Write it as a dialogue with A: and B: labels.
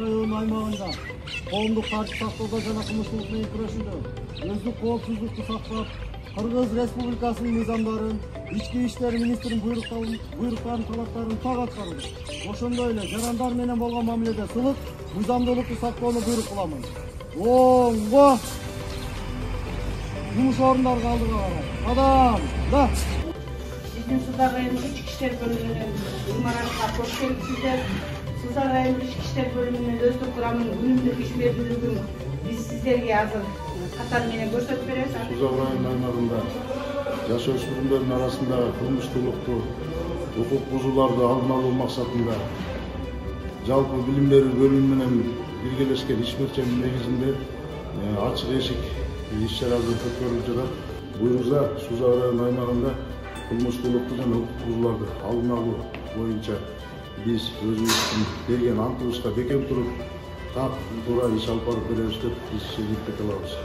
A: району аймагында коомдук тартип сактоодо жана кылмыштуулук менен күрөшүүдө өздүк коопсуздукту сактап, Кыргыз Республикасынын мыйзамдарын, ички иштер министринин буйруктарын талаптарын так аткарып, ошондой эле жарандар менен болгон мамиледе сылык, мыйзамдуулукту сактоону буйрук кыламын. Оңго жумуш орундарга алдыга карай. Кадам, да.
B: Биздин Сыздар райондук ички иштер бөлүмүнүн имаратына кош келипсиздер. Сыздар райондук ички иштер бөлүмүнүн өздүк курамынын күнүмдүк иш берүүлүгүн биз сиздерге азыр катар менен көрсөтүп беребиз.
C: Сыздар району аймагында жашоошмундардын арасындагы кылмыштуулукту, укук бузууларды алдын алуу максатында жалпы билим берүү бөлүмү менен биргелешкен ишмерченин негизинде ачык эшик иш-чарасы өткөрүлүп жатат. Буюрса Сузак району аймагында кылмыштуулукту жана укук бузууларды алдын алуу боюнча биз өзүбүздүн берген антыбызга бекем туруп, так туура иш алып барып беребиз деп биз шегип кете алабыз.